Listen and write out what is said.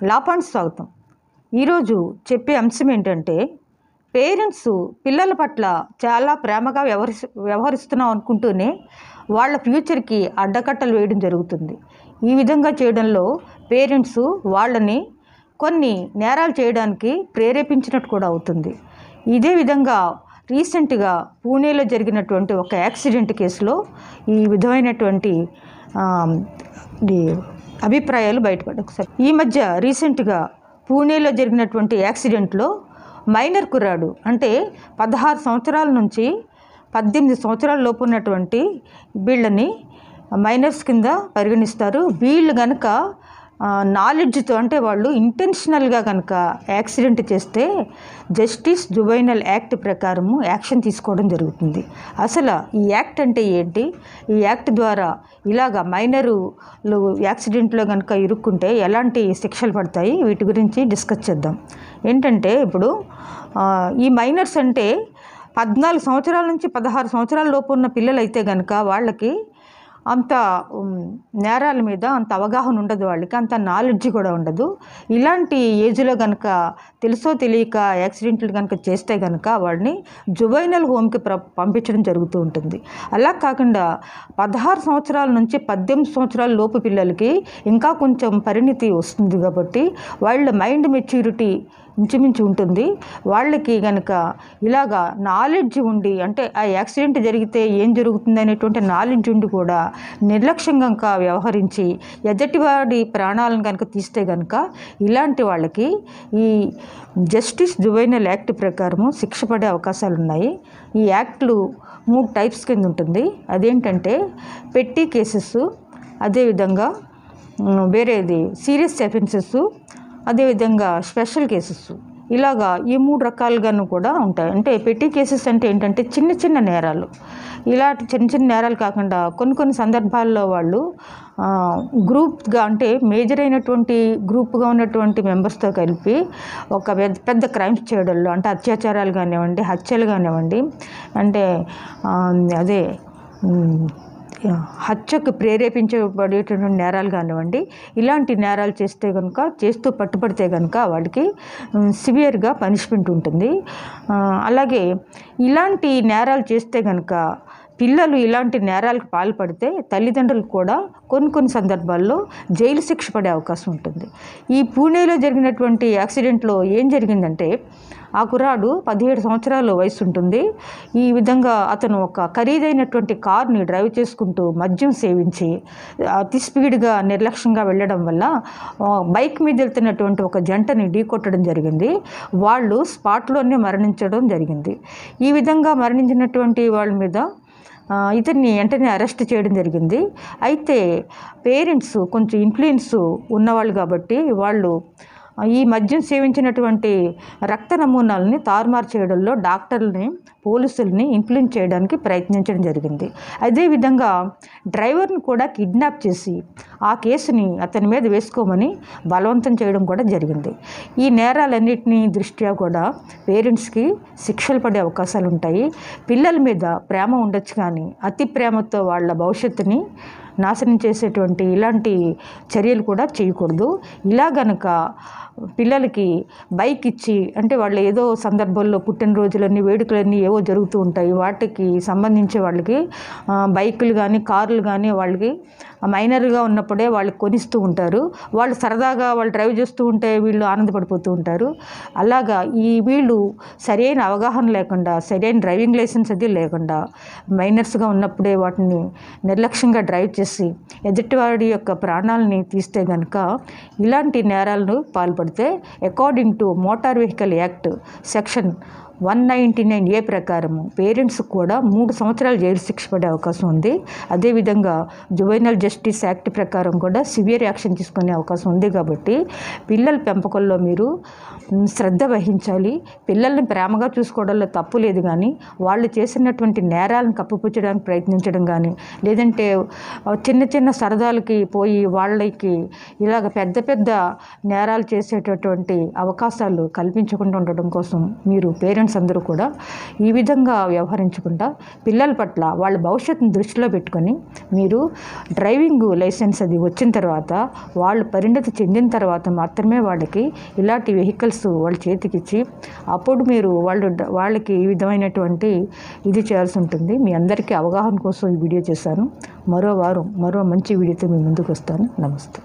లాపాంటి స్వాగతం. ఈరోజు చెప్పే అంశం ఏంటంటే, పేరెంట్స్ పిల్లల పట్ల చాలా ప్రేమగా వ్యవహరిస్తున్నాం అనుకుంటూనే వాళ్ళ ఫ్యూచర్కి అడ్డకట్టలు వేయడం జరుగుతుంది. ఈ విధంగా చేయడంలో పేరెంట్స్ వాళ్ళని కొన్ని నేరాలు చేయడానికి ప్రేరేపించినట్టు కూడా అవుతుంది. ఇదే విధంగా రీసెంట్గా పూణేలో జరిగినటువంటి ఒక యాక్సిడెంట్ కేసులో ఈ విధమైనటువంటి అభిప్రాయాలు బయటపడ్డాయి. ఈ మధ్య రీసెంట్గా పూణేలో జరిగినటువంటి యాక్సిడెంట్లో మైనర్ కుర్రాడు, అంటే 16 సంవత్సరాల నుంచి 18 సంవత్సరాల లోపు ఉన్నటువంటి వీళ్ళని మైనర్స్ కింద పరిగణిస్తారు. వీళ్ళు కనుక నాలెడ్జ్తో, అంటే వాళ్ళు ఇంటెన్షనల్గా కనుక యాక్సిడెంట్ చేస్తే జస్టిస్ జువైనల్ యాక్ట్ ప్రకారము యాక్షన్ తీసుకోవడం జరుగుతుంది. అసలు ఈ యాక్ట్ అంటే ఏంటి, ఈ యాక్ట్ ద్వారా ఇలాగ మైనరులు యాక్సిడెంట్లో కనుక ఇరుక్కుంటే ఎలాంటి శిక్షలు పడతాయి, వీటి గురించి డిస్కస్ చేద్దాం. ఏంటంటే, ఇప్పుడు ఈ మైనర్స్ అంటే 14 సంవత్సరాల నుంచి 16 సంవత్సరాల లోపు ఉన్న పిల్లలైతే కనుక వాళ్ళకి అంత నేరాల మీద అంత అవగాహన ఉండదు, వాళ్ళకి అంత నాలెడ్జ్ కూడా ఉండదు. ఇలాంటి ఏజ్లో కనుక తెలుసో తెలియక యాక్సిడెంట్లు కనుక చేస్తే కనుక వాళ్ళని జువైనల్ హోమ్కి పంపించడం జరుగుతూ ఉంటుంది. అలా కాకుండా 16 సంవత్సరాల నుంచి 18 సంవత్సరాల లోపు పిల్లలకి ఇంకా కొంచెం పరిణితి వస్తుంది కాబట్టి వాళ్ళ మైండ్ మెచ్యూరిటీ ఇంచుమించు ఉంటుంది. వాళ్ళకి కనుక ఇలాగా నాలెడ్జ్ ఉండి, అంటే ఆ యాక్సిడెంట్ జరిగితే ఏం జరుగుతుంది అనేటువంటి నాలెడ్జ్ ఉండి కూడా నిర్లక్ష్యంగా వ్యవహరించి ఎదుటివాడి ప్రాణాలను కనుక తీస్తే కనుక ఇలాంటి వాళ్ళకి ఈ జస్టిస్ జువైనల్ యాక్ట్ ప్రకారము శిక్ష పడే అవకాశాలు ఉన్నాయి. ఈ యాక్ట్లు 3 టైప్స్ కింద ఉంటుంది. అదేంటంటే పెట్టి కేసెస్, అదేవిధంగా వేరేది సీరియస్ అఫెన్సెస్, అదేవిధంగా స్పెషల్ కేసెస్. ఇలాగా ఈ 3 రకాలుగాను కూడా ఉంటాయి. అంటే పెట్టి కేసెస్ అంటే ఏంటంటే చిన్న చిన్న నేరాలు. ఇలాంటి చిన్న చిన్న నేరాలు కాకుండా కొన్ని సందర్భాల్లో వాళ్ళు గ్రూప్గా, అంటే మేజర్ అయినటువంటి గ్రూప్గా ఉన్నటువంటి మెంబర్స్తో కలిపి ఒక పెద్ద క్రైమ్స్ చేయడంలో, అంటే అత్యాచారాలు కానివ్వండి, హత్యలు కానివ్వండి, అంటే అదే హత్యకు ప్రేరేపించబడేటువంటి నేరాలు కానివ్వండి, ఇలాంటి నేరాలు చేస్తూ పట్టుబడితే కనుక వాడికి సివియర్గా పనిష్మెంట్ ఉంటుంది. అలాగే ఇలాంటి నేరాలు చేస్తే కనుక పిల్లలు ఇలాంటి నేరాలకు పాల్పడితే తల్లిదండ్రులు కూడా కొన్ని సందర్భాల్లో జైలు శిక్ష పడే అవకాశం ఉంటుంది. ఈ పూణేలో జరిగినటువంటి యాక్సిడెంట్లో ఏం జరిగిందంటే, ఆ కుర్రాడు 17 సంవత్సరాల వయసు ఉంటుంది. ఈ విధంగా అతను ఒక ఖరీదైనటువంటి కార్ని డ్రైవ్ చేసుకుంటూ మద్యం సేవించి అతి స్పీడ్గా నిర్లక్ష్యంగా వెళ్ళడం వల్ల బైక్ మీద వెళ్తున్నటువంటి ఒక జంటని ఢీకొట్టడం జరిగింది. వాళ్ళు స్పాట్లోనే మరణించడం జరిగింది. ఈ విధంగా మరణించినటువంటి వాళ్ళ మీద ఇతన్ని వెంటనే అరెస్ట్ చేయడం జరిగింది. అయితే పేరెంట్స్ కొంచెం ఇన్ఫ్లుయెన్స్ ఉన్నవాళ్ళు కాబట్టి వాళ్ళు ఈ మద్యం సేవించినటువంటి రక్త నమూనాలని తారుమారు చేయడంలో డాక్టర్లని, పోలీసుల్ని ఇన్ఫ్లుయెన్స్ చేయడానికి ప్రయత్నించడం జరిగింది. అదేవిధంగా డ్రైవర్ని కూడా కిడ్నాప్ చేసి ఆ కేసుని అతని మీద వేసుకోమని బలవంతం చేయడం కూడా జరిగింది. ఈ నేరాలన్నింటినీ దృష్ట్యా కూడా పేరెంట్స్కి శిక్షలు పడే అవకాశాలు ఉంటాయి. పిల్లల మీద ప్రేమ ఉండొచ్చు, కానీ అతి ప్రేమతో వాళ్ళ భవిష్యత్తుని నాశనం చేసేటువంటి ఇలాంటి చర్యలు కూడా చేయకూడదు. ఇలా గనక పిల్లలకి బైక్ ఇచ్చి, అంటే వాళ్ళు ఏదో సందర్భంలో పుట్టినరోజులన్నీ, వేడుకలన్నీ ఏవో జరుగుతూ ఉంటాయి, వాటికి సంబంధించి వాళ్ళకి బైకులు కానీ కార్లు కానీ వాళ్ళకి మైనర్గా ఉన్నప్పుడే వాళ్ళకి కొనిస్తూ ఉంటారు. వాళ్ళు సరదాగా వాళ్ళు డ్రైవ్ చేస్తూ ఉంటే వీళ్ళు ఆనందపడిపోతూ ఉంటారు. అలాగా వీళ్ళు సరైన అవగాహన లేకుండా, సరైన డ్రైవింగ్ లైసెన్స్ అది లేకుండా మైనర్స్గా ఉన్నప్పుడే వాటిని నిర్లక్ష్యంగా డ్రైవ్ చేసి ఎదుటివాడి యొక్క ప్రాణాలని తీస్తే కనుక ఇలాంటి నేరాలను పాల్పడితే according to motor vehicle act section 199A ప్రకారము పేరెంట్స్ కూడా 3 సంవత్సరాలు జైలు శిక్ష పడే అవకాశం ఉంది. అదేవిధంగా జువైనల్ జస్టిస్ యాక్ట్ ప్రకారం కూడా సివియర్ యాక్షన్ తీసుకునే అవకాశం ఉంది. కాబట్టి పిల్లల పెంపకంలో మీరు శ్రద్ధ వహించాలి. పిల్లల్ని ప్రేమగా చూసుకోవడంలో తప్పు లేదు, కానీ వాళ్ళు చేసినటువంటి నేరాలను కప్పిపుచ్చడానికి ప్రయత్నించడం కానీ, లేదంటే చిన్న సరదాలకి పోయి వాళ్ళకి ఇలాగ పెద్ద నేరాలు చేసేటటువంటి అవకాశాలు కల్పించకుండా ఉండడం కోసం మీరు పేరెంట్స్ పేరెంట్స్ అందరూ కూడా ఈ విధంగా వ్యవహరించకుండా పిల్లల పట్ల వాళ్ళ భవిష్యత్తును దృష్టిలో పెట్టుకొని మీరు డ్రైవింగ్ లైసెన్స్ అది వచ్చిన తర్వాత వాళ్ళు పరిణతి చెందిన తర్వాత మాత్రమే వాళ్ళకి ఇలాంటి వెహికల్స్ వాళ్ళ చేతికిచ్చి అప్పుడు మీరు వాళ్ళకి ఈ విధమైనటువంటి ఇది చేయాల్సి ఉంటుంది. మీ అందరికీ అవగాహన కోసం ఈ వీడియో చేశాను. మరో వారం మరో మంచి వీడియోతో మీ ముందుకు వస్తాను. నమస్తే.